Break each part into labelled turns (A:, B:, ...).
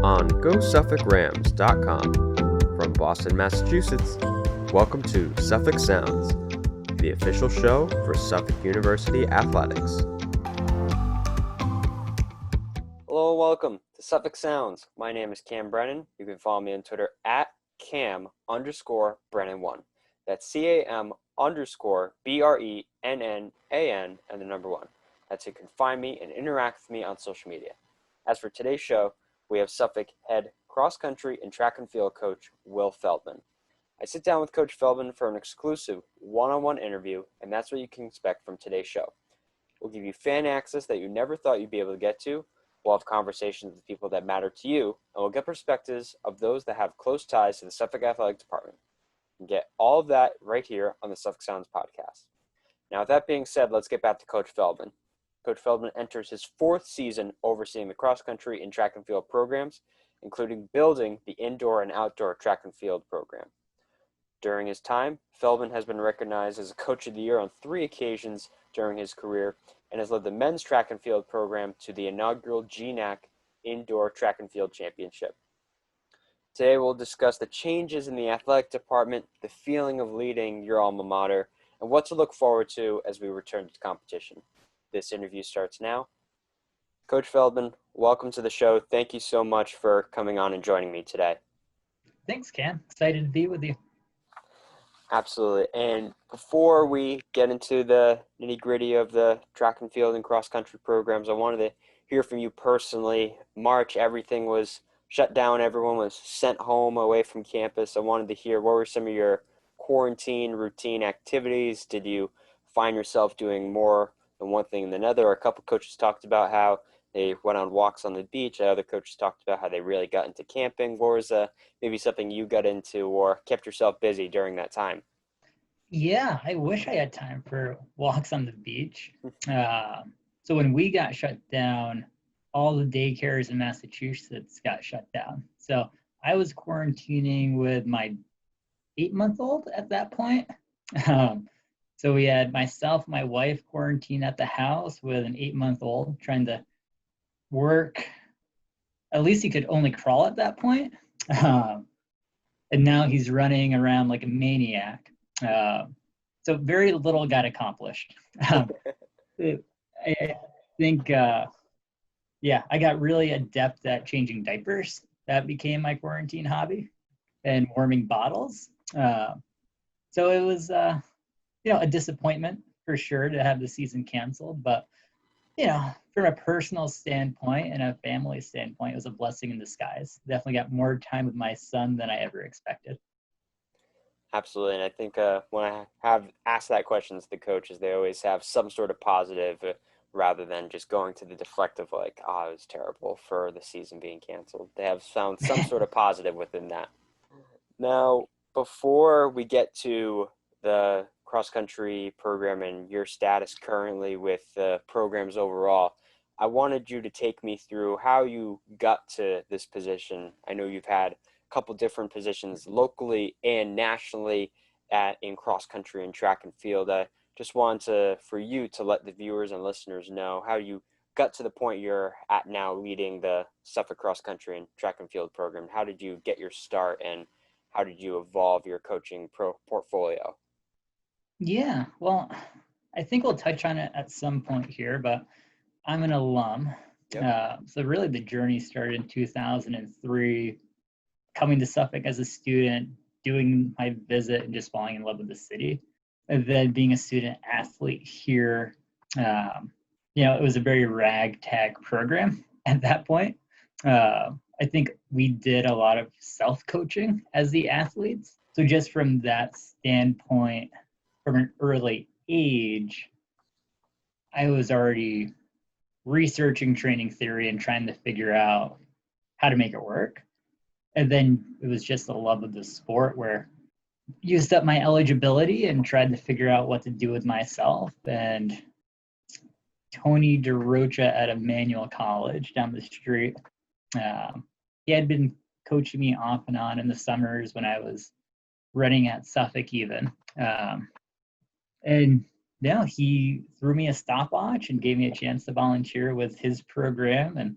A: on GoSuffolkRams.com. From Boston, Massachusetts, welcome to Suffolk Sounds, the official show for Suffolk University athletics. Hello and welcome to Suffolk Sounds. My name is Cam Brennan. You can follow me on Twitter at Cam_Brennan1. That's CAM_BRENNAN and the number 1. That's how you can find me and interact with me on social media. As for today's show, we have Suffolk head cross-country and track and field coach Will Feldman. I sit down with Coach Feldman for an exclusive one-on-one interview, and that's what you can expect from today's show. We'll give you fan access that you never thought you'd be able to get to. We'll have conversations with people that matter to you, and we'll get perspectives of those that have close ties to the Suffolk Athletic Department. You can get all of that right here on the Suffolk Sounds podcast. Now, with that being said, let's get back to Coach Feldman. Coach Feldman enters his 4th season overseeing the cross-country and track and field programs, including building the indoor and outdoor track and field program. During his time, Feldman has been recognized as a Coach of the Year on 3 occasions during his career and has led the men's track and field program to the inaugural GNAC Indoor Track and Field Championship. Today we'll discuss the changes in the athletic department, the feeling of leading your alma mater, and what to look forward to as we return to competition. This interview starts now. Coach Feldman, welcome to the show. Thank you so much for coming on and joining me today.
B: Thanks, Cam. Excited to be with you.
A: Absolutely. And before we get into the nitty-gritty of the track and field and cross-country programs, I wanted to hear from you personally. March, everything was shut down. Everyone was sent home away from campus. I wanted to hear, what were some of your quarantine routine activities? Did you find yourself doing more than one thing than another? A couple coaches talked about how they went on walks on the beach. Other coaches talked about how they really got into camping. What was maybe something you got into or kept yourself busy during that time?
B: Yeah, I wish I had time for walks on the beach. So when we got shut down, all the daycares in Massachusetts got shut down. So I was quarantining with my 8-month-old at that point. So we had myself, my wife quarantined at the house with an 8-month-old trying to work. At least he could only crawl at that point. And now he's running around like a maniac. So very little got accomplished. I think, I got really adept at changing diapers. That became my quarantine hobby, and warming bottles. So it was, a disappointment for sure to have the season canceled, but from a personal standpoint and a family standpoint, it was a blessing in disguise. Definitely got more time with my son than I ever expected.
A: Absolutely. And I think when I have asked that question to the coaches, they always have some sort of positive rather than just going to the deflective, like, it was terrible for the season being canceled. They have found some sort of positive within that. Now, before we get to the cross-country program and your status currently with the programs overall, I wanted you to take me through how you got to this position. I know you've had a couple different positions locally and nationally in cross-country and track and field. I just wanted for you to let the viewers and listeners know how you got to the point you're at now leading the Suffolk cross-country and track and field program. How did you get your start, and how did you evolve your coaching portfolio?
B: Yeah, well, I think we'll touch on it at some point here, but I'm an alum. Yep. So really the journey started in 2003, coming to Suffolk as a student, doing my visit and just falling in love with the city. And then being a student athlete here, it was a very ragtag program at that point. I think we did a lot of self-coaching as the athletes. So just from that standpoint, from an early age, I was already researching training theory and trying to figure out how to make it work. And then it was just the love of the sport where I used up my eligibility and tried to figure out what to do with myself. And Tony DeRocha at Emmanuel College down the street, he had been coaching me off and on in the summers when I was running at Suffolk even. And now he threw me a stopwatch and gave me a chance to volunteer with his program. And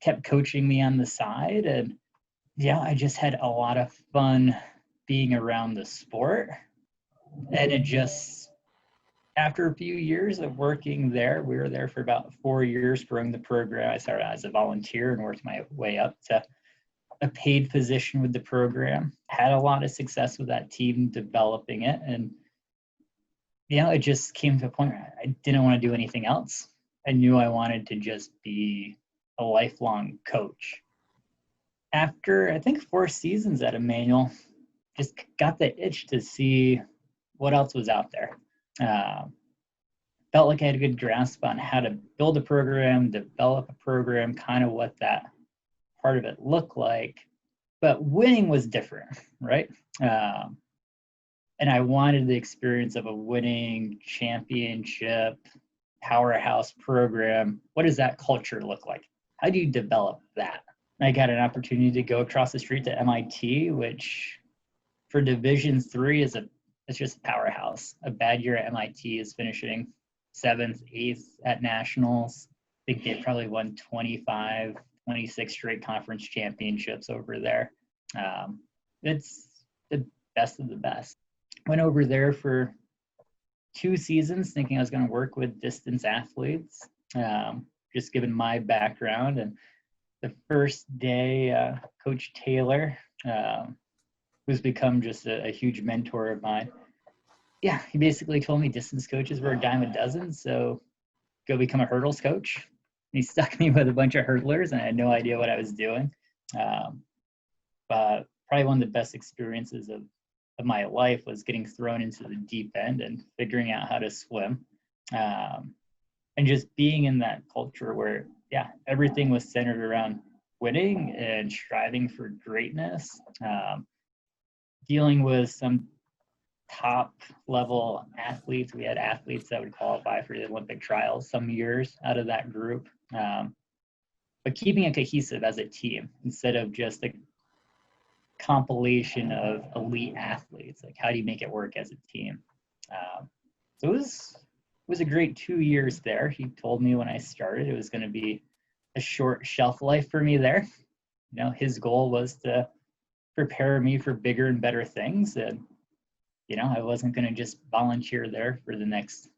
B: kept coaching me on the side. And yeah, I just had a lot of fun being around the sport. And it just, after a few years of working there, we were there for about 4 years growing the program. I started as a volunteer and worked my way up to a paid position with the program. Had a lot of success with that team developing it. And, it just came to a point where I didn't want to do anything else. I knew I wanted to just be a lifelong coach. After, I think, 4 seasons at Emmanuel, just got the itch to see what else was out there. Felt like I had a good grasp on how to build a program, develop a program, kind of what that part of it looked like. But winning was different, right? And I wanted the experience of a winning championship powerhouse program. What does that culture look like? How do you develop that? I got an opportunity to go across the street to MIT, which for Division III it's just a powerhouse. A bad year at MIT is finishing 7th, 8th at nationals. I think they probably won 25, 26 straight conference championships over there. It's the best of the best. Went over there for 2 seasons thinking I was going to work with distance athletes, just given my background. And the first day, Coach Taylor, who's become just a huge mentor of mine, he basically told me distance coaches were a dime a dozen, so go become a hurdles coach. And he stuck me with a bunch of hurdlers, and I had no idea what I was doing. But probably one of the best experiences of my life was getting thrown into the deep end and figuring out how to swim. And just being in that culture where, everything was centered around winning and striving for greatness, dealing with some top level athletes. We had athletes that would qualify for the Olympic trials some years out of that group. But keeping it cohesive as a team instead of just a compilation of elite athletes. Like, how do you make it work as a team? So it was a great 2 years there. He told me when I started it was going to be a short shelf life for me there. His goal was to prepare me for bigger and better things. And, I wasn't going to just volunteer there for the next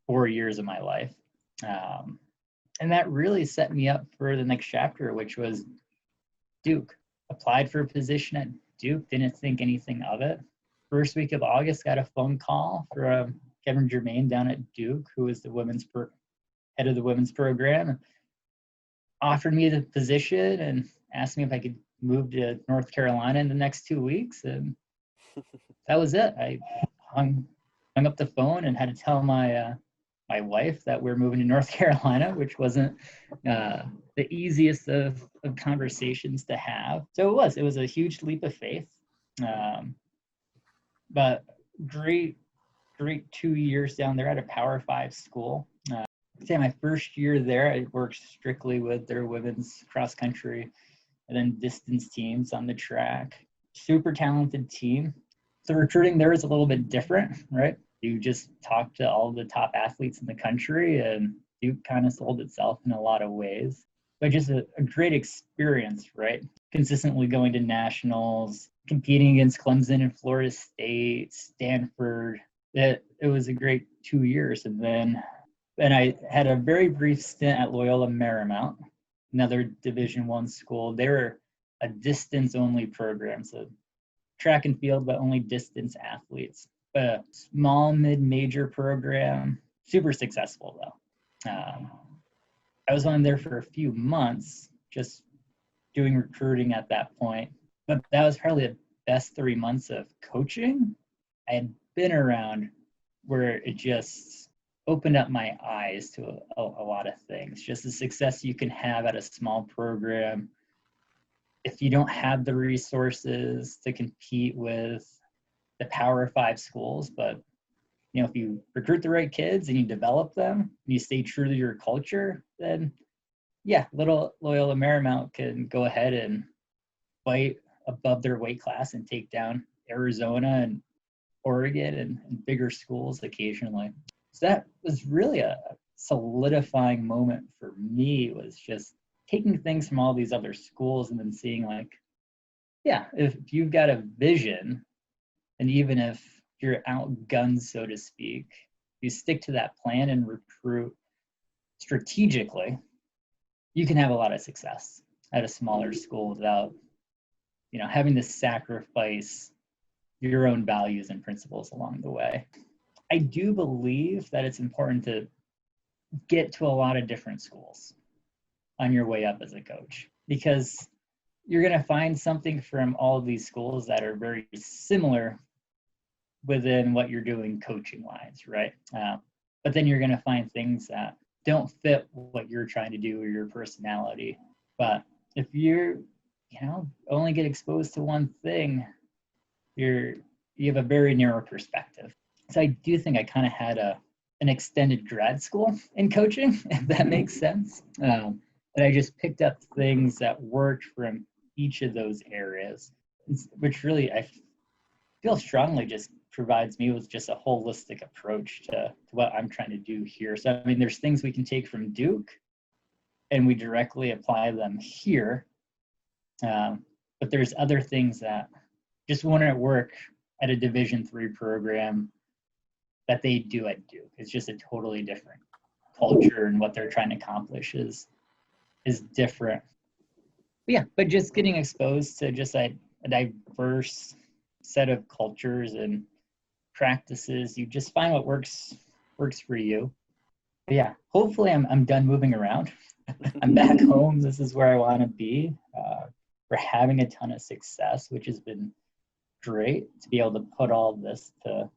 B: 4 years of my life. And that really set me up for the next chapter, which was Duke. Applied for a position at Duke, didn't think anything of it. First week of August, got a phone call from Kevin Germain down at Duke, who was the head of the women's program, offered me the position and asked me if I could move to North Carolina in the next 2 weeks. And that was it. I hung up the phone and had to tell my wife that we're moving to North Carolina, which wasn't the easiest of conversations to have. So it was a huge leap of faith. But great 2 years down there at a Power 5 school. I'd say my first year there, I worked strictly with their women's cross country and then distance teams on the track. Super talented team. So recruiting there is a little bit different, right? You just talk to all the top athletes in the country, and Duke kind of sold itself in a lot of ways. But just a great experience, right? Consistently going to nationals, competing against Clemson and Florida State, Stanford. It was a great 2 years. And then I had a very brief stint at Loyola Marymount, another Division I school. They were a distance-only program, so track and field, but only distance athletes. A small mid-major program, super successful though. I was on there for a few months, just doing recruiting at that point, but that was probably the best 3 months of coaching I had been around, where it just opened up my eyes to a lot of things. Just the success you can have at a small program if you don't have the resources to compete with the Power 5 schools. But if you recruit the right kids and you develop them and you stay true to your culture, then little Loyola Marymount can go ahead and fight above their weight class and take down Arizona and Oregon and bigger schools occasionally. So that was really a solidifying moment for me. Was just taking things from all these other schools and then seeing like, yeah, if you've got a vision, and even if you're outgunned, so to speak, you stick to that plan and recruit strategically, you can have a lot of success at a smaller school without, having to sacrifice your own values and principles along the way. I do believe that it's important to get to a lot of different schools on your way up as a coach, because you're going to find something from all of these schools that are very similar within what you're doing coaching wise, right? But then you're going to find things that don't fit what you're trying to do or your personality. But if you're, only get exposed to one thing, you have a very narrow perspective. So I do think I kind of had an extended grad school in coaching, if that makes sense. But I just picked up things that worked from each of those areas, which really I feel strongly just provides me with just a holistic approach to what I'm trying to do here. So, I mean, there's things we can take from Duke and we directly apply them here. But there's other things that just wouldn't work at a Division III program that they do at Duke. It's just a totally different culture, and what they're trying to accomplish is different. But just getting exposed to just a diverse set of cultures and practices, you just find what works for you. But yeah, hopefully I'm done moving around. I'm back home. This is where I want to be. We're having a ton of success, which has been great to be able to put all of this to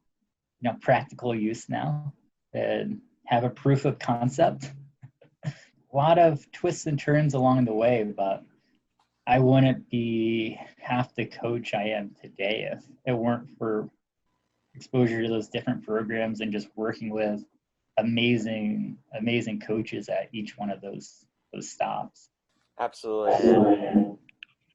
B: practical use now and have a proof of concept. A lot of twists and turns along the way, but I wouldn't be half the coach I am today if it weren't for exposure to those different programs and just working with amazing coaches at each one of those stops.
A: Absolutely. And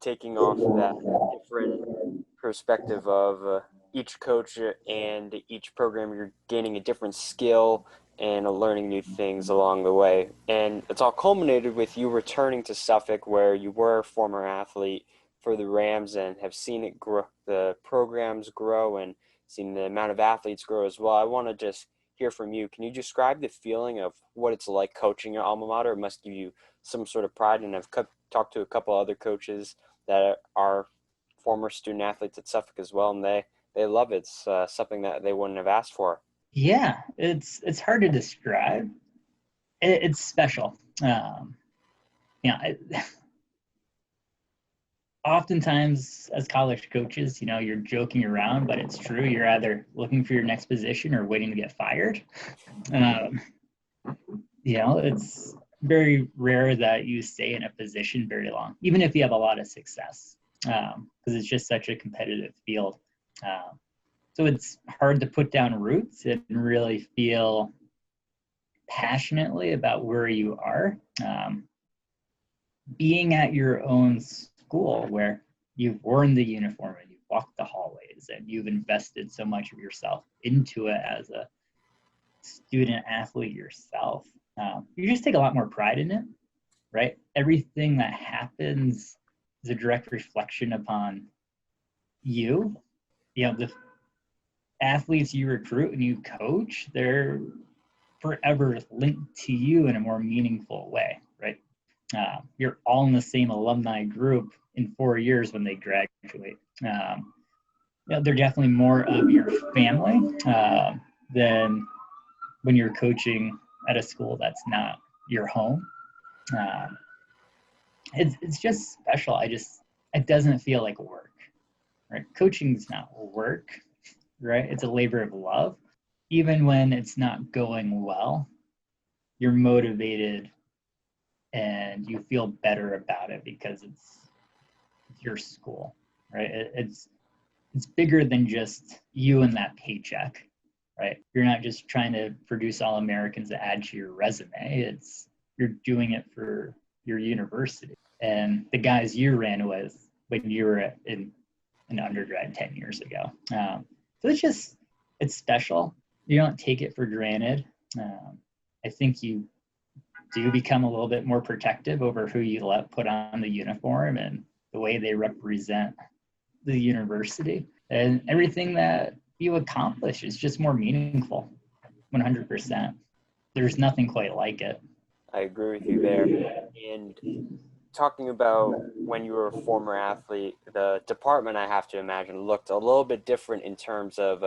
A: taking off that different perspective of each coach and each program, you're gaining a different skill and learning new things along the way. And it's all culminated with you returning to Suffolk, where you were a former athlete for the Rams and have seen it grow, the programs grow, and seen the amount of athletes grow as well. I want to just hear from you. Can you describe the feeling of what it's like coaching your alma mater? It must give you some sort of pride, and I've talked to a couple other coaches that are former student athletes at Suffolk as well, and they love it. It's something that they wouldn't have asked for.
B: Yeah, it's hard to describe. It's special. Oftentimes as college coaches, you're joking around, but it's true. You're either looking for your next position or waiting to get fired. It's very rare that you stay in a position very long, even if you have a lot of success, because it's just such a competitive field. So it's hard to put down roots and really feel passionately about where you are. Being at your own school where you've worn the uniform and you've walked the hallways and you've invested so much of yourself into it as a student athlete yourself, you just take a lot more pride in it, right? Everything that happens is a direct reflection upon you. The athletes you recruit and you coach, they're forever linked to you in a more meaningful way, right? You're all in the same alumni group in 4 years when they graduate. They're definitely more of your family than when you're coaching at a school that's not your home. It's just special. It doesn't feel like work, right? Coaching's not work, right? It's a labor of love. Even when it's not going well, you're motivated and you feel better about it because it's your school, right? It's bigger than just you and that paycheck, right? You're not just trying to produce All-Americans to add to your resume. You're doing it for your university and the guys you ran with when you were in an undergrad 10 years ago. So it's special. You don't take it for granted. I think you do become a little bit more protective over who you let put on the uniform and the way they represent the university. And everything that you accomplish is just more meaningful, 100%. There's nothing quite like it.
A: I agree with you there. And talking about when you were a former athlete, the department, I have to imagine, looked a little bit different in terms of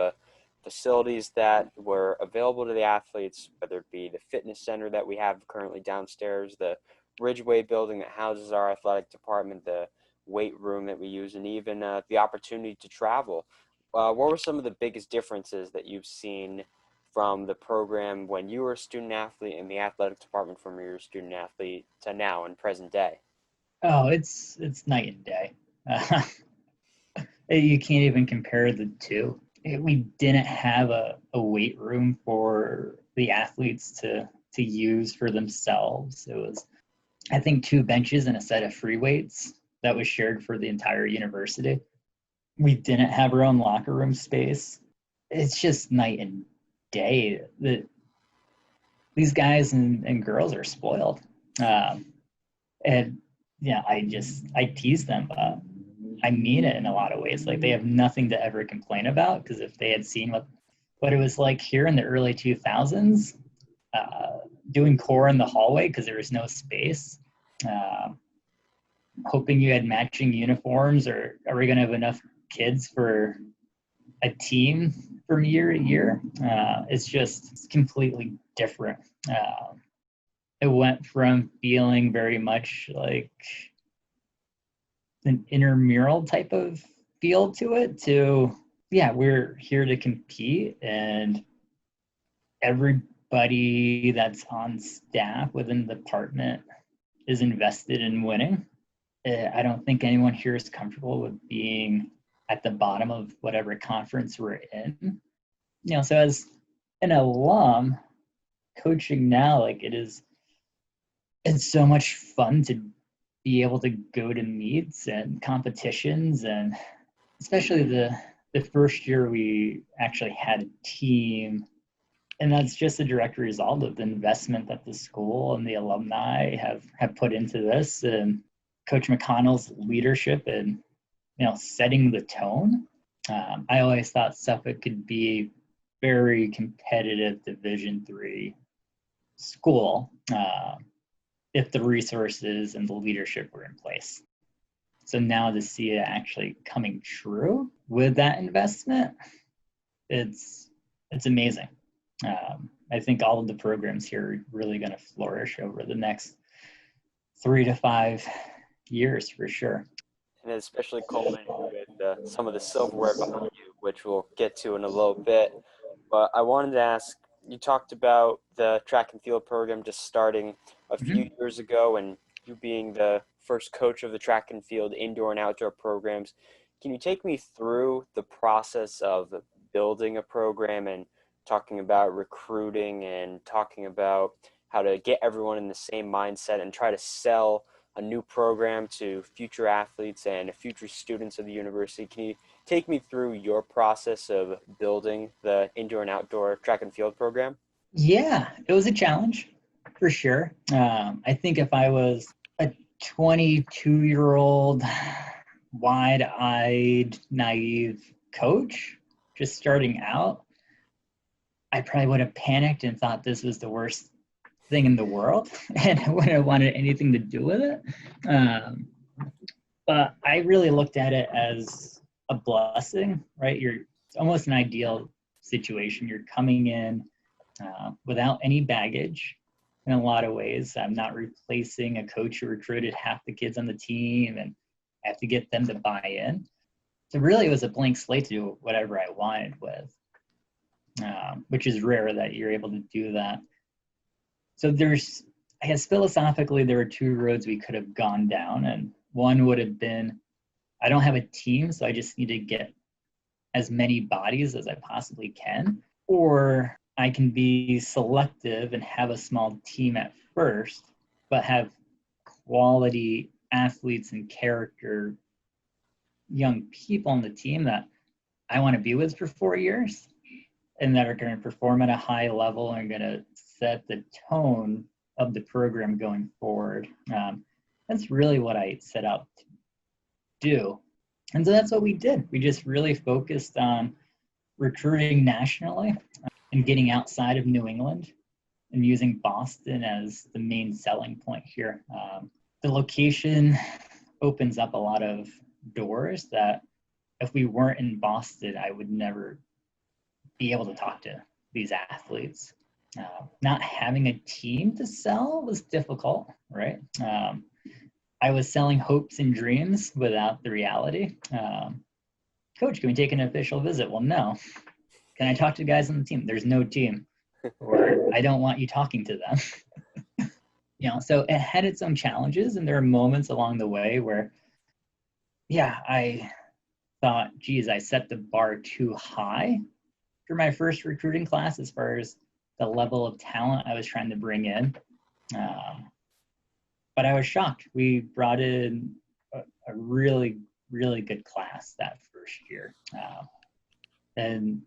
A: facilities that were available to the athletes, whether it be the fitness center that we have currently downstairs, the Ridgeway building that houses our athletic department, the weight room that we use, and even the opportunity to travel. What were some of the biggest differences that you've seen from the program when you were a student athlete and the athletic department from your student athlete to now in present day?
B: Oh, it's night and day. Uh, you can't even compare the two. We didn't have a weight room for the athletes to use for themselves. It was, I think, 2 benches and a set of free weights that was shared for the entire university. We didn't have our own locker room space. It's just night and day. These guys and girls are spoiled. And yeah, I tease them, but I mean it in a lot of ways. Like, they have nothing to ever complain about, because if they had seen what it was like here in the early 2000s, doing core in the hallway because there was no space, hoping you had matching uniforms, or are we going to have enough kids for a team from year to year? It's completely different. It went from feeling very much like an intramural type of feel to it to, yeah, we're here to compete, and everybody that's on staff within the department is invested in winning. I don't think anyone here is comfortable with being at the bottom of whatever conference we're in. So as an alum coaching now, like, it's so much fun to be able to go to meets and competitions, and especially the first year we actually had a team. And that's just a direct result of the investment that the school and the alumni have put into this, and Coach McConnell's leadership and setting the tone. I always thought Suffolk could be a very competitive Division III school if the resources and the leadership were in place. So now to see it actually coming true with that investment, it's amazing. I think all of the programs here are really going to flourish over the next 3 to 5 years for sure.
A: And especially culminating with some of the silverware behind you, which we'll get to in a little bit. But I wanted to ask, you talked about the track and field program just starting a few years ago, and you being the first coach of the track and field indoor and outdoor programs. Can you take me through the process of building a program and talking about recruiting and talking about how to get everyone in the same mindset and try to sell a new program to future athletes and future students of the university? Can you take me through your process of building the indoor and outdoor track and field program?
B: Yeah, it was a challenge for sure. I think if I was a 22-year-old, wide-eyed, naive coach just starting out, I probably would have panicked and thought this was the worst thing in the world, and I wouldn't have wanted anything to do with it. But I really looked at it as a blessing, right? It's almost an ideal situation. You're coming in without any baggage in a lot of ways. I'm not replacing a coach who recruited half the kids on the team and I have to get them to buy in. So really it was a blank slate to do whatever I wanted with, which is rare that you're able to do that. So I guess philosophically, there were 2 roads we could have gone down. And one would have been, I don't have a team, so I just need to get as many bodies as I possibly can. Or I can be selective and have a small team at first, but have quality athletes and character young people on the team that I want to be with for 4 years and that are going to perform at a high level and going to set the tone of the program going forward. That's really what I set out to do. And so that's what we did. We just really focused on recruiting nationally and getting outside of New England and using Boston as the main selling point here. The location opens up a lot of doors that if we weren't in Boston, I would never be able to talk to these athletes. Not having a team to sell was difficult, right? I was selling hopes and dreams without the reality. Coach, can we take an official visit? Well, no. Can I talk to the guys on the team? There's no team. Or I don't want you talking to them. So it had its own challenges, and there are moments along the way where, I thought, geez, I set the bar too high for my first recruiting class as far as the level of talent I was trying to bring in. But I was shocked. We brought in a really, really good class that first year. And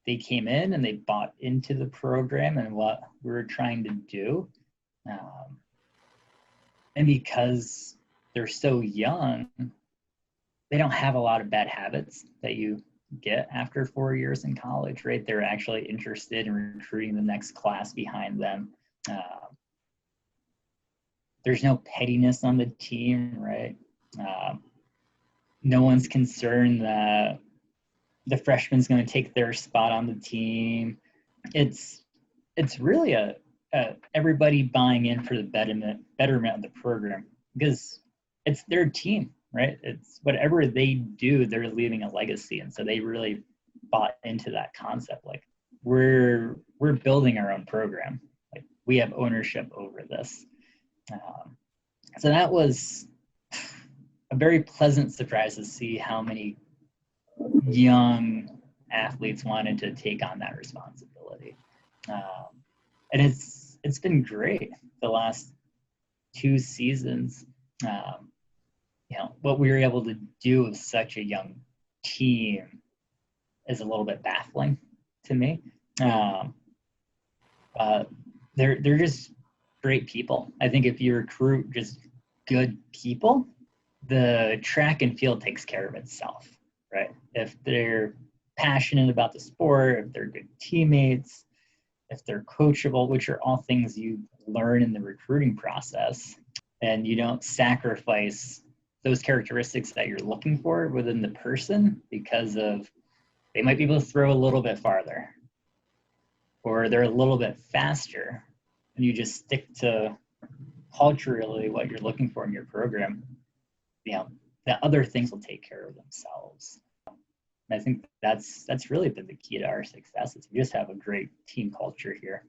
B: they came in and they bought into the program and what we were trying to do. And because they're so young, they don't have a lot of bad habits that you get after 4 years in college, right? They're actually interested in recruiting the next class behind them. There's no pettiness on the team, right? No one's concerned that the freshman's going to take their spot on the team. It's really a everybody buying in for the betterment of the program because it's their team, right? It's whatever they do, they're leaving a legacy, and so they really bought into that concept. Like we're building our own program. Like we have ownership over this. So that was a very pleasant surprise to see how many young athletes wanted to take on that responsibility. And it's been great the last 2 seasons. What we were able to do with such a young team is a little bit baffling to me. They're just great people. I think if you recruit just good people, the track and field takes care of itself, right? If they're passionate about the sport, if they're good teammates, if they're coachable, which are all things you learn in the recruiting process, and you don't sacrifice those characteristics that you're looking for within the person because of they might be able to throw a little bit farther or they're a little bit faster, and you just stick to culturally what you're looking for in your program, the other things will take care of themselves. And I think that's really been the key to our success is we just have a great team culture here.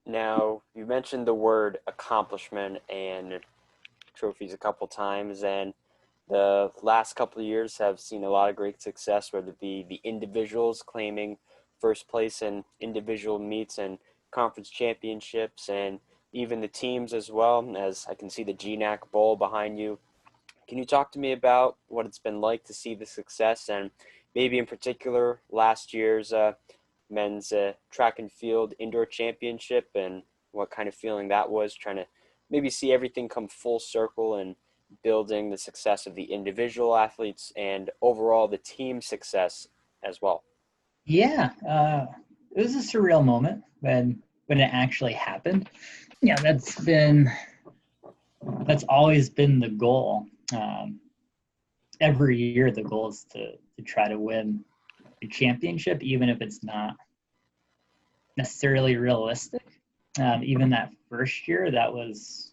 A: Now, you mentioned the word accomplishment and trophies a couple times, and the last couple of years have seen a lot of great success, whether it be the individuals claiming first place in individual meets and conference championships, and even the teams as well, as I can see the GNAC Bowl behind you. Can you talk to me about what it's been like to see the success, and maybe in particular last year's men's track and field indoor championship, and what kind of feeling that was, trying to maybe see everything come full circle and building the success of the individual athletes and overall the team success as well?
B: Yeah, it was a surreal moment when it actually happened. Yeah, that's always been the goal. Every year the goal is to try to win a championship, even if it's not necessarily realistic. Even that first year, that was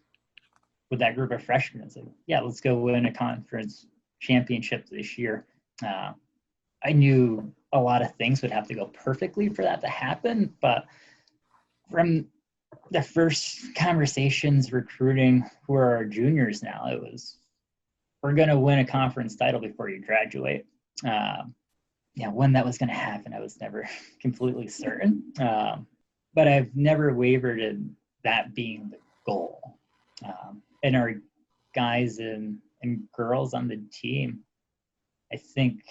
B: with that group of freshmen. It's like, yeah, let's go win a conference championship this year. I knew a lot of things would have to go perfectly for that to happen, but from the first conversations recruiting who are our juniors now, it was, we're going to win a conference title before you graduate. When that was going to happen, I was never completely certain. But I've never wavered in that being the goal. And our guys and girls on the team, I think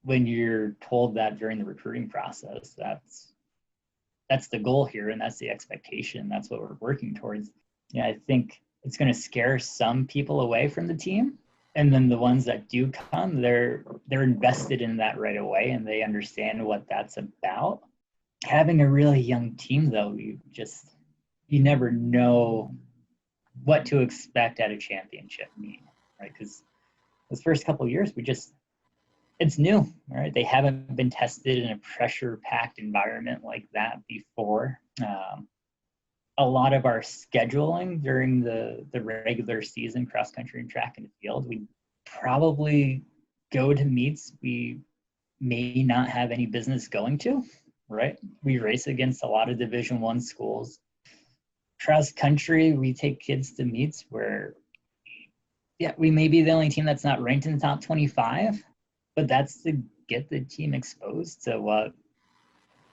B: when you're told that during the recruiting process, that's that's the goal here, and that's the expectation. That's what we're working towards. Yeah, I think it's going to scare some people away from the team, and then the ones that do come, they're invested in that right away, and they understand what that's about. Having a really young team, though, you never know what to expect at a championship meet, right? Because those first couple of years, it's new, right? They haven't been tested in a pressure-packed environment like that before. A lot of our scheduling during the regular season, cross country and track and field, we probably go to meets we may not have any business going to, right? We race against a lot of Division I schools. Cross country, we take kids to meets where, yeah, we may be the only team that's not ranked in the top 25, but that's to get the team exposed to what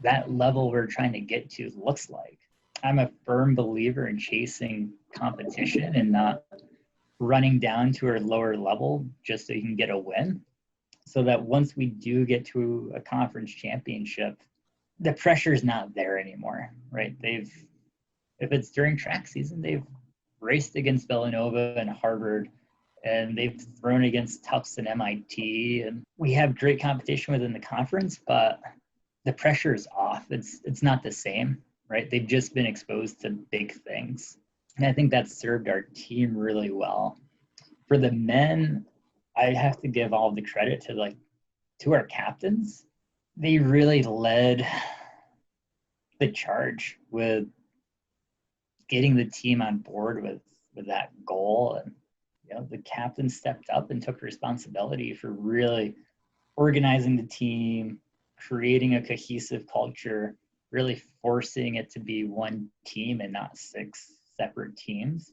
B: that level we're trying to get to looks like. I'm a firm believer in chasing competition and not running down to a lower level just so you can get a win. So that once we do get to a conference championship, the pressure is not there anymore, right? If it's during track season, they've raced against Villanova and Harvard, and they've thrown against Tufts and MIT, and we have great competition within the conference, but the pressure is off. It's not the same, right? They've just been exposed to big things. And I think that's served our team really well. For the men, I have to give all the credit to our captains. They really led the charge with getting the team on board with that goal. And the captain stepped up and took responsibility for really organizing the team, creating a cohesive culture, really forcing it to be one team and not 6 separate teams.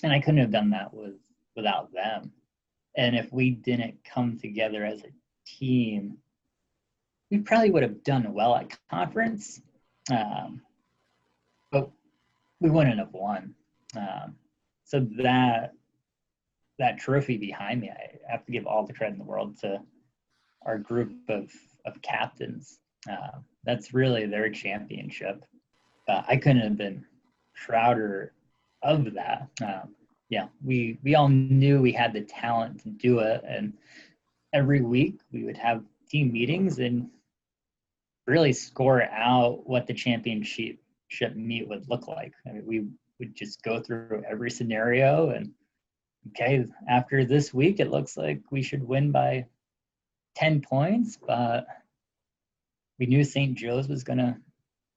B: And I couldn't have done that without them. And if we didn't come together as a team, we probably would have done well at conference, but we wouldn't have won. So that trophy behind me, I have to give all the credit in the world to our group of captains. That's really their championship. I couldn't have been prouder of that. We all knew we had the talent to do it, and every week we would have team meetings and really score out what the championship meet would look like. I mean, we would just go through every scenario and, okay, after this week, it looks like we should win by 10 points, but we knew St. Joe's was going to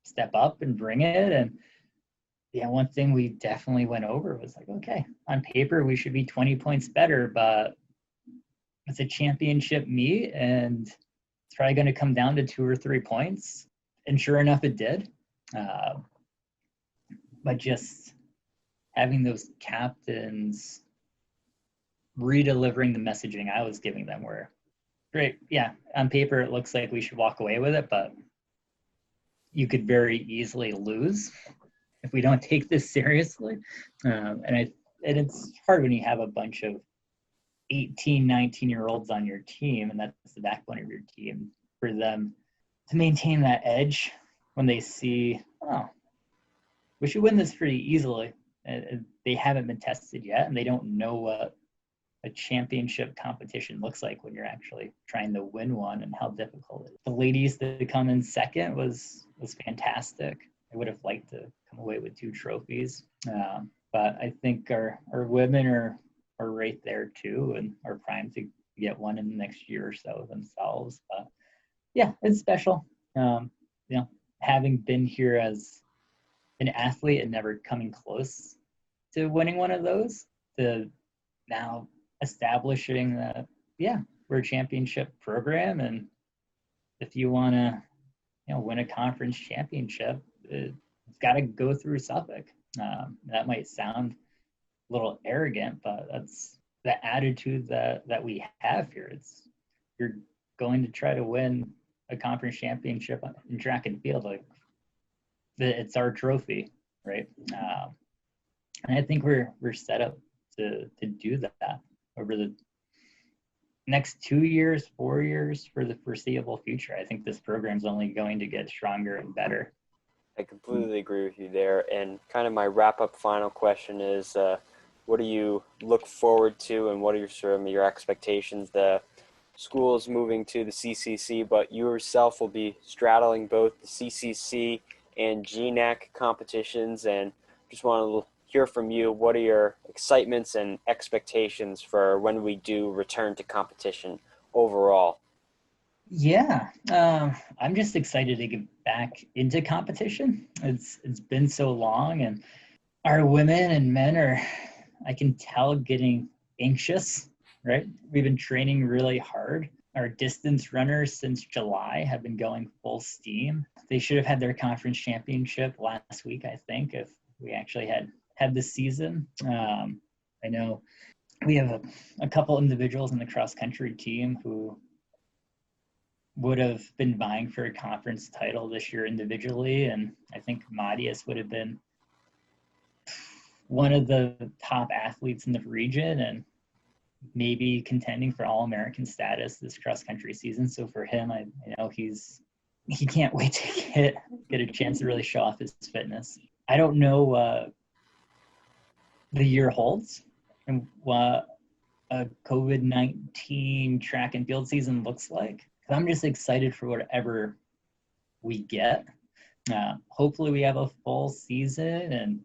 B: step up and bring it. And one thing we definitely went over was like, okay, on paper, we should be 20 points better, but it's a championship meet and it's probably going to come down to 2 or 3 points. And sure enough, it did. But just having those captains redelivering the messaging I was giving them were great. Yeah, on paper, it looks like we should walk away with it, but you could very easily lose if we don't take this seriously. And it's hard when you have a bunch of 18, 19-year-olds on your team, and that's the backbone of your team, for them to maintain that edge when they see, oh, we should win this pretty easily. They haven't been tested yet, and they don't know what a championship competition looks like when you're actually trying to win one and how difficult it is. The ladies that come in second was fantastic. I would have liked to come away with 2 trophies, but I think our women are right there too, and are primed to get one in the next year or so themselves. But yeah, it's special. Having been here as an athlete and never coming close to winning one of those, to now establishing that, we're a championship program, and if you want to, win a conference championship, it's got to go through Suffolk. That might sound a little arrogant, but that's the attitude that we have here. You're going to try to win a conference championship in track and field, like it's our trophy, right? And I think we're set up to do that over the next 2 years, 4 years, for the foreseeable future. I think this program is only going to get stronger and better.
A: I completely agree with you there. And kind of my wrap-up final question is, what do you look forward to, and what are your expectations? The school is moving to the CCC, but you yourself will be straddling both the CCC and GNAC competitions, and just want to hear from you. What are your excitements and expectations for when we do return to competition overall?
B: Yeah, I'm just excited to get back into competition. It's been so long, and our women and men are, I can tell, getting anxious. Right, we've been training really hard. Our distance runners since July have been going full steam. They should have had their conference championship last week, I think, if we actually had this season. I know we have a couple individuals in the cross country team who would have been vying for a conference title this year individually, and I think Matias would have been one of the top athletes in the region and maybe contending for All-American status this cross-country season. So for him, I know he can't wait to get a chance to really show off his fitness. I don't know what the year holds and what a COVID-19 track and field season looks like. I'm just excited for whatever we get. Hopefully we have a full season and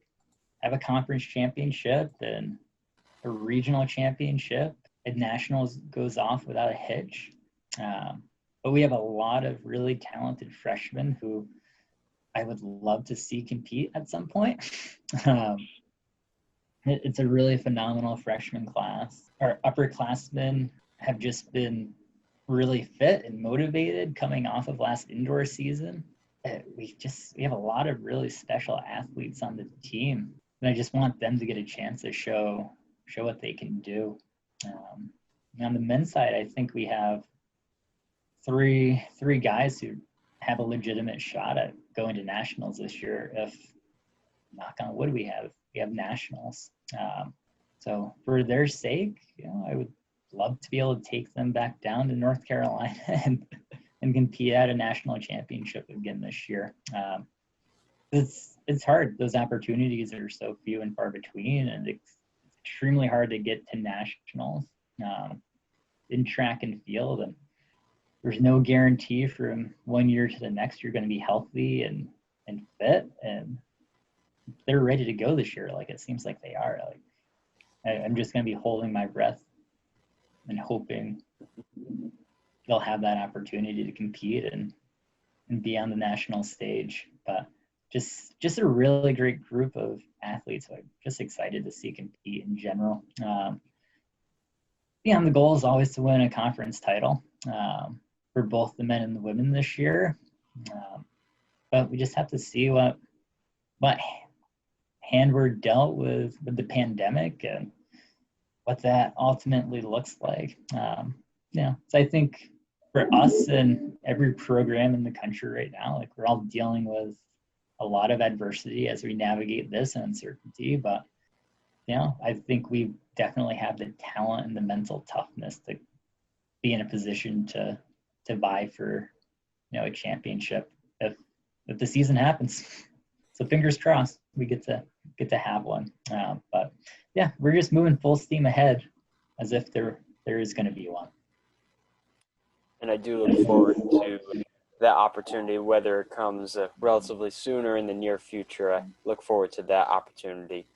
B: have a conference championship and a regional championship, and nationals goes off without a hitch. But we have a lot of really talented freshmen who I would love to see compete at some point. It's a really phenomenal freshman class. Our upperclassmen have just been really fit and motivated coming off of last indoor season. We have a lot of really special athletes on the team, and I just want them to get a chance to show what they can do. On the men's side, I think we have three guys who have a legitimate shot at going to nationals this year. If, knock on wood, we have nationals. So for their sake, I would love to be able to take them back down to North Carolina and compete at a national championship again this year. It's hard. Those opportunities are so few and far between, and it's extremely hard to get to nationals in track and field. And there's no guarantee from 1 year to the next you're going to be healthy and fit, and they're ready to go this year. Like, it seems like they are. Like, I'm just going to be holding my breath and hoping they'll have that opportunity to compete and be on the national stage. But just a really great group of athletes who I'm just excited to see compete in general. The goal is always to win a conference title for both the men and the women this year. But we just have to see what hand we're dealt with the pandemic and what that ultimately looks like. So I think for us and every program in the country right now, like, we're all dealing with a lot of adversity as we navigate this uncertainty. But I think we definitely have the talent and the mental toughness to be in a position to vie for a championship if the season happens. So fingers crossed we get to have one. But yeah, we're just moving full steam ahead as if there is going to be one.
A: And I do look forward to that opportunity, whether it comes relatively sooner in the near future. I look forward to that opportunity.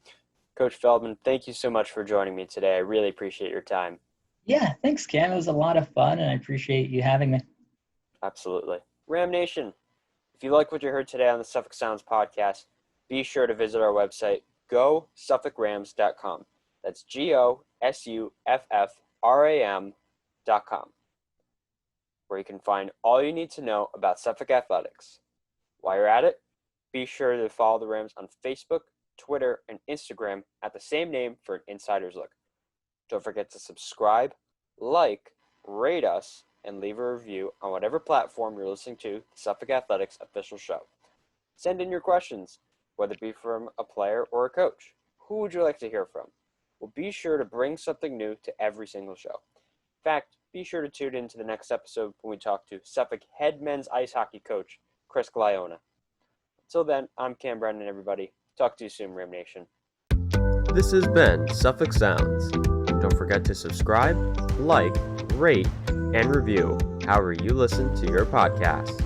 A: Coach Feldman, thank you so much for joining me today. I really appreciate your time.
B: Yeah, thanks, Cam. It was a lot of fun, and I appreciate you having me.
A: Absolutely. Ram Nation, if you like what you heard today on the Suffolk Sounds podcast, be sure to visit our website, GoSuffolkRams.com. That's GoSuffram.com, where you can find all you need to know about Suffolk athletics. While you're at it, be sure to follow the Rams on Facebook, Twitter, and Instagram at the same name for an insider's look. Don't forget to subscribe, like, rate us, and leave a review on whatever platform you're listening to the Suffolk Athletics official show. Send in your questions, whether it be from a player or a coach. Who would you like to hear from? We'll be sure to bring something new to every single show. In fact, be sure to tune in to the next episode when we talk to Suffolk head men's ice hockey coach, Chris Gliona. Till then, I'm Cam Brennan, everybody. Talk to you soon, Ram Nation.
C: This has been Suffolk Sounds. Don't forget to subscribe, like, rate, and review however you listen to your podcast.